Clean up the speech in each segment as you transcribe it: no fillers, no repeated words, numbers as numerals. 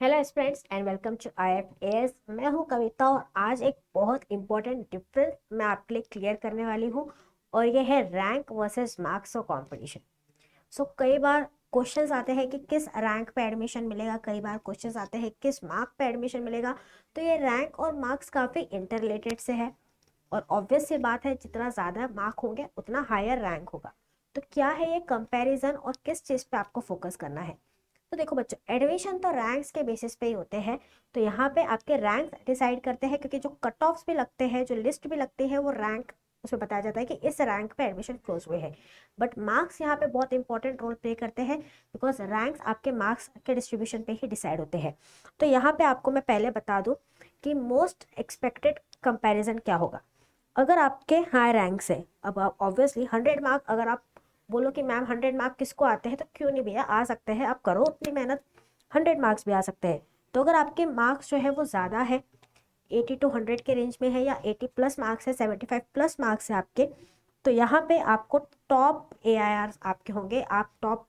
Hello friends and welcome to IFAS। मैं हूं कविता और आज एक बहुत इंपॉर्टेंट डिफरेंस मैं आपके लिए क्लियर करने वाली हूं और ये है रैंक वर्सेस मार्क्स और कंपटीशन। कई बार क्वेश्चंस आते हैं कि किस रैंक पे एडमिशन मिलेगा, कई बार क्वेश्चंस आते हैं किस मार्क पे एडमिशन मिलेगा। तो ये रैंक और मार्क्स काफ़ी इंटर रिलेटेड से है और ऑब्वियस सी बात है, जितना ज़्यादा मार्क होंगे उतना हायर रैंक होगा। तो क्या है ये कंपैरिजन और किस चीज़ पे आपको फोकस करना है। तो देखो बच्चों, एडमिशन तो रैंक्स के बेसिस पे ही होते हैं। तो यहाँ पे आपके रैंक डिसाइड करते हैं, क्योंकि जो कट ऑफ्स भी लगते हैं, जो लिस्ट भी लगती है, वो रैंक उसमें बताया जाता है कि इस रैंक पे एडमिशन क्लोज हुए हैं। बट मार्क्स यहाँ पे बहुत इंपॉर्टेंट रोल प्ले करते हैं, बिकॉज रैंक्स आपके मार्क्स के डिस्ट्रीब्यूशन पे ही डिसाइड होते हैं। तो यहाँ पे आपको मैं पहले बता दूँ कि मोस्ट एक्सपेक्टेड कंपेरिजन क्या होगा। अगर आपके हाई रैंक से, अब आप ऑब्वियसली 100 मार्क, अगर आप बोलो कि मैम 100 मार्क किसको आते हैं, तो क्यों नहीं भैया, आ सकते हैं, आप करो उतनी मेहनत, 100 मार्क्स भी आ सकते हैं। तो अगर आपके मार्क्स जो है वो ज़्यादा है, 80 to 100 के रेंज में है, या 80+ मार्क्स है, 75+ मार्क्स है आपके, तो यहाँ पे आपको टॉप AIR आपके होंगे, आप टॉप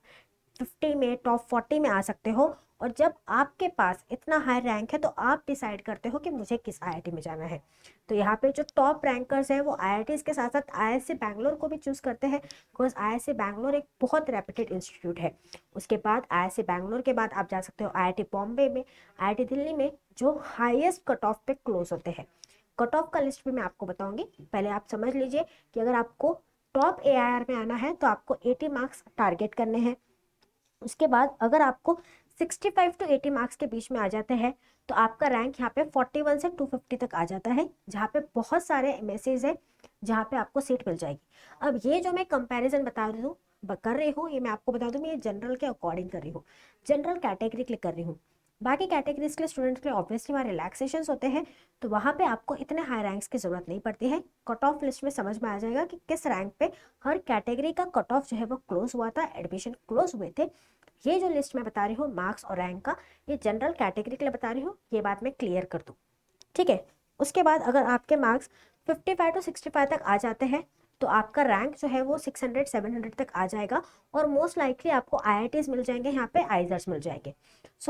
50 में, टॉप 40 में आ सकते हो। और जब आपके पास इतना हाई रैंक है तो आप डिसाइड करते हो कि मुझे किस IIT में जाना है। तो यहाँ पे जो टॉप रैंकर्स हैं वो IITs के साथ साथ IISc बैंगलोर को भी चूज़ करते हैं, बिकॉज IISc बैंगलोर एक बहुत रेप्यूटेड इंस्टीट्यूट है। उसके बाद IISc बैंगलोर के बाद आप जा सकते हो IIT बॉम्बे में, IIT दिल्ली में, जो हाईएस्ट कट ऑफ पे क्लोज होते हैं। कट ऑफ का लिस्ट भी मैं आपको बताऊंगी, पहले आप समझ लीजिए कि अगर आपको टॉप AIR में आना है तो आपको 80 मार्क्स टारगेट करने हैं। उसके बाद अगर आपको 65 to 80 मार्क्स के बीच में आ जाते हैं तो आपका रैंक यहाँ पे 41 से 250 तक आ जाता है, जहाँ पे बहुत सारे MSCs है जहाँ पे आपको सीट मिल जाएगी। अब ये जो मैं कंपैरिजन बता रही हूँ, कर रही हूँ, ये मैं आपको बता दूँ, मैं ये जनरल के अकॉर्डिंग कर रही हूँ, जनरल कैटेगरी के लिए कर रही हूँ। बाकी कैटेगरीज के लिए, स्टूडेंट्स के लिए ऑब्वियसली वहाँ रिलैक्सेशन होते हैं, तो वहाँ पे आपको इतने हाई रैंक्स की जरूरत नहीं पड़ती है। कट ऑफ लिस्ट में समझ में आ जाएगा कि किस रैंक पे हर कैटेगरी का कट ऑफ जो है वो क्लोज हुआ था, एडमिशन क्लोज हुए थे। ये जो लिस्ट मैं बता रही हूँ मार्क्स और रैंक का, ये जनरल कैटेगरी के लिए बता रही हूँ, ये बात मैं क्लियर कर दूँ, ठीक है। उसके बाद अगर आपके मार्क्स 55 to 65 तक आ जाते हैं तो आपका रैंक जो है वो 600 700 तक आ जाएगा, और मोस्ट लाइकली आपको IITs मिल जाएंगे, यहाँ पे आइजर्स मिल जाएंगे।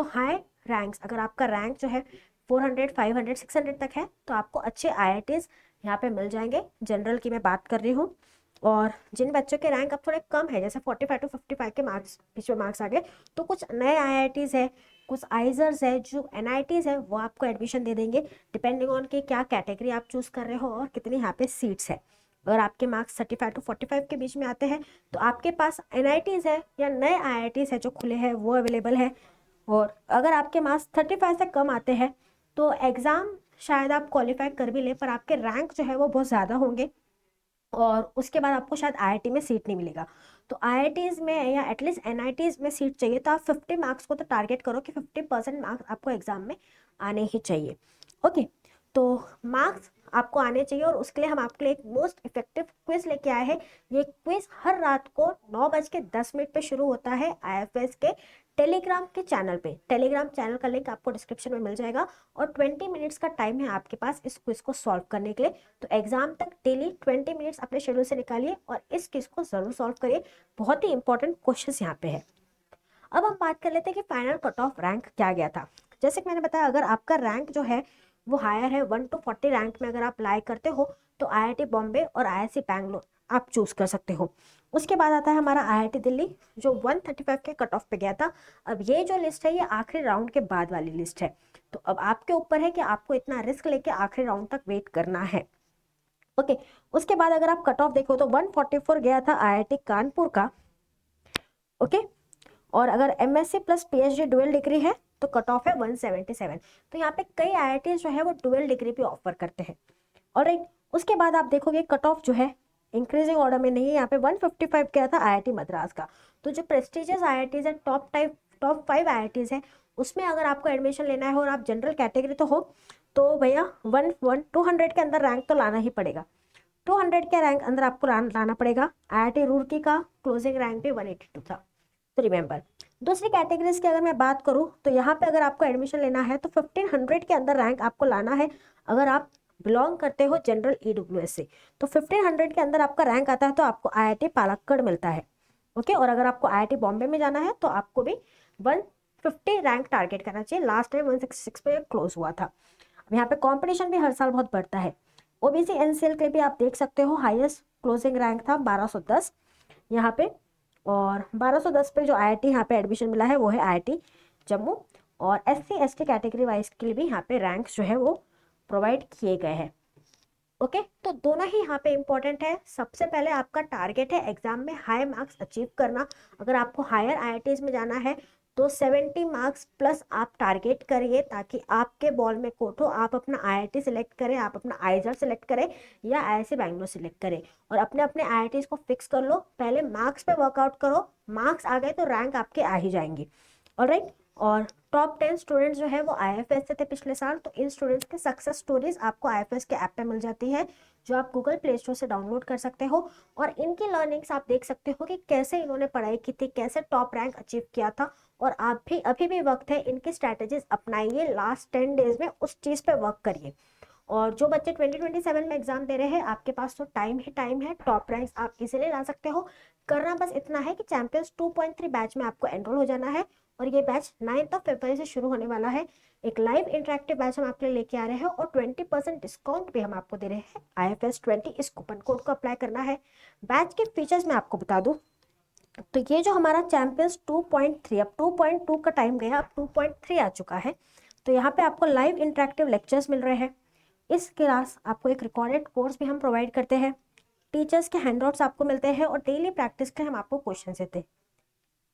हाई रैंक्स, अगर आपका रैंक जो है 400 500 600 तक है तो आपको अच्छे IITs यहाँ पे मिल जाएंगे, जनरल की मैं बात कर रही हूँ। और जिन बच्चों के रैंक अब थोड़े कम है, जैसे 45 to 55 के मार्क्स, बीच में मार्क्स आ गए, तो कुछ नए IITs है, कुछ आइजर्स है, जो NITs है, वो आपको एडमिशन दे देंगे, डिपेंडिंग ऑन कि क्या कैटेगरी आप चूज कर रहे हो और कितनी यहाँ पे सीट्स है। अगर आपके मार्क्स 35 to 45 के बीच में आते हैं तो आपके पास NITs है या नए IITs है जो खुले हैं, वो अवेलेबल है। और अगर आपके मार्क्स 35 से कम आते हैं तो एग्ज़ाम शायद आप क्वालिफाई कर भी ले, पर आपके रैंक जो है वो बहुत ज़्यादा होंगे और उसके बाद आपको शायद IIT में सीट नहीं मिलेगा। तो IITs में या एटलीस्ट NITs में सीट चाहिए तो आप 50 मार्क्स को तो टारगेट करो कि 50% मार्क्स आपको एग्जाम में आने ही चाहिए। ओके, तो मार्क्स आपको आने चाहिए और उसके लिए हम आपके लिए एक मोस्ट इफेक्टिव क्विज लेके आए हैं। ये क्विज हर रात को 9:10 पे शुरू होता है IFS के टेलीग्राम के चैनल पे। टेलीग्राम चैनल का लिंक आपको डिस्क्रिप्शन में मिल जाएगा और 20 मिनट्स का टाइम है आपके पास इस क्विज को सॉल्व करने के लिए। तो एग्जाम तक डेली 20 मिनट्स अपने शेड्यूल से निकालिए और इस क्विज को जरूर सॉल्व करिए, बहुत ही इंपॉर्टेंट क्वेश्चंस यहाँ पे है। अब हम बात कर लेते हैं कि फाइनल कट ऑफ रैंक क्या गया था। जैसे कि मैंने बताया, अगर आपका रैंक जो है वो हायर है, 1 to 40 रैंक में अगर आप अप्लाई करते हो तो IIT बॉम्बे और IISc बैंगलोर आप चूज कर सकते हो। उसके बाद आता है हमारा IIT दिल्ली, जो 135 के कट ऑफ पे गया था। अब ये जो लिस्ट है ये आखिरी राउंड के बाद वाली लिस्ट है, तो अब आपके ऊपर है कि आपको इतना रिस्क लेके आखिरी राउंड तक वेट करना है। ओके, उसके बाद अगर आप कट ऑफ देखो तो 144 गया था IIT कानपुर का। ओके, और अगर MSc plus PhD dual degree है तो कट ऑफ है 177। तो यहाँ पे कई IITs जो है वो डुअल डिग्री भी ऑफर करते हैं। और उसके बाद आप देखोगे कट ऑफ जो है इंक्रीजिंग ऑर्डर में नहीं है, यहाँ पे 155 गया था IIT मद्रास का। तो जो प्रेस्टिजियस IITs है, टॉप 5 IITs है, उसमें अगर आपको एडमिशन लेना है और आप जनरल कैटेगरी तो हो, तो भैया 200 के अंदर रैंक तो लाना ही पड़ेगा। 200 के रैंक अंदर आपको लाना पड़ेगा। IIT रुड़की का क्लोजिंग रैंक भी 182 था, तो रिमेंबर। दूसरी कैटेगरीज की अगर मैं बात करूं तो यहाँ पे अगर आपको एडमिशन लेना है तो 1500 के अंदर रैंक आपको लाना है। अगर आप बिलोंग करते हो जनरल EWS से तो 1500 के अंदर आपका रैंक आता है तो आपको IIT पालक्कड़ मिलता है। ओके, और अगर आपको IIT बॉम्बे में जाना है तो आपको भी 1 50 रैंक टारगेट करना चाहिए। लास्ट टाइम 166 पे क्लोज हुआ था। अब यहाँ पे कंपटीशन भी हर साल बहुत बढ़ता है। ओबीसी एनसीएल के भी आप देख सकते हो हाईएस्ट क्लोजिंग रैंक था 1210 यहाँ पे, और 1210 पे जो आईआईटी यहाँ पे एडमिशन मिला है वो है आईआईटी जम्मू। और एससी एसटी कैटेगरी वाइज के लिए भी यहाँ पे रैंक जो है वो प्रोवाइड किए गए हैं। ओके, तो दोनों ही यहाँ पे इम्पोर्टेंट है। सबसे पहले आपका टारगेट है एग्जाम में हाई मार्क्स अचीव करना। अगर आपको हायर आईआईटीज में जाना है तो 70 मार्क्स प्लस आप टारगेट करिए, ताकि आपके बॉल में कोट हो, आप अपना आईआईटी सेलेक्ट करें, आप अपना आईजर सेलेक्ट करें या आईआईसी बैंगलोर सेलेक्ट करें, और अपने अपने आईआईटीज को फिक्स कर लो। पहले मार्क्स पे वर्कआउट करो, मार्क्स आ गए तो रैंक आपके आ ही जाएंगी। ऑलराइट, और टॉप 10 स्टूडेंट्स जो है वो आईएफएस से थे पिछले साल, तो इन स्टूडेंट्स के सक्सेस स्टोरीज आपको आईएफएस के ऐप पे मिल जाती है, जो आप गूगल प्ले स्टोर से डाउनलोड कर सकते हो। और इनकी लर्निंग्स आप देख सकते हो कि कैसे इन्होंने पढ़ाई की थी, कैसे टॉप रैंक अचीव किया था। और आप भी अभी भी वक्त है, इनकी स्ट्रैटेजीज अपनाइए, लास्ट 10 डेज में उस चीज़ पे वर्क करिए। और जो बच्चे 2027 में एग्जाम दे रहे हैं, आपके पास तो टाइम ही टाइम है, टॉप रैंक्स आप इजीली ला सकते हो। करना बस इतना है कि चैंपियंस 2.3 बैच में आपको एनरोल हो जाना है, और ये बैच 9 फरवरी से शुरू होने वाला है। एक लाइव इंटरेक्टिव बैच हम आपके लिए लेके आ रहे हैं, और 20% डिस्काउंट भी हम आपको दे रहे हैं IFS20। इस कूपन कोड को अप्लाई करना है। बैच के फीचर्स मैं आपको बता दूं, तो ये जो हमारा चैंपियंस 2.3, अब 2.2 का टाइम गया, अब 2.3 आ चुका है। तो यहाँ पे आपको लाइव इंटरेक्टिव लेक्चर्स मिल रहे हैं। इस क्लास आपको एक रिकॉर्डेड कोर्स भी हम प्रोवाइड करते हैं, टीचर्स के हैंडआउट्स आपको मिलते हैं, और डेली प्रैक्टिस के हम आपको क्वेश्चन देते हैं।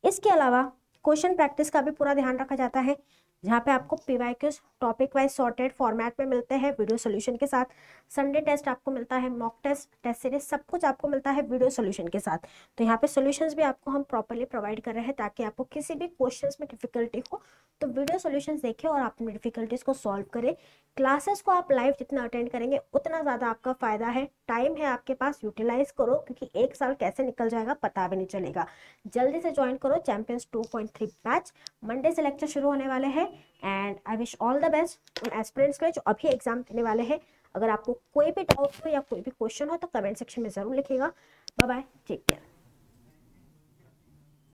इसके अलावा क्वेश्चन प्रैक्टिस का भी पूरा ध्यान रखा जाता है, जहाँ पे आपको PYQs topic wise sorted format में मिलते हैं वीडियो सोल्यूशन के साथ। संडे टेस्ट आपको मिलता है, मॉक टेस्ट, टेस्ट सीरीज, सब कुछ आपको मिलता है वीडियो सोल्यूशन के साथ। तो यहाँ पे सोल्यूशंस भी आपको हम प्रॉपर्ली प्रोवाइड कर रहे हैं, ताकि आपको किसी भी क्वेश्चंस में डिफिकल्टी हो तो वीडियो सोल्यूशंस देखें और अपनी डिफिकल्टीज को सॉल्व करें। क्लासेस को आप लाइव जितना अटेंड करेंगे उतना ज़्यादा आपका फ़ायदा है। टाइम है आपके पास, यूटिलाइज करो, क्योंकि एक साल कैसे निकल जाएगा पता भी नहीं चलेगा। जल्दी से ज्वाइन करो चैंपियंस 2.3 बैच। मंडे से लेक्चर शुरू होने वाले हैं, and I wish all the best उन एस्पिरेंट्स के जो अभी एग्जाम देने वाले हैं। अगर आपको कोई भी डाउट हो या कोई भी क्वेश्चन हो तो कमेंट सेक्शन में ज़रूर लिखिएगा। Bye bye, take care.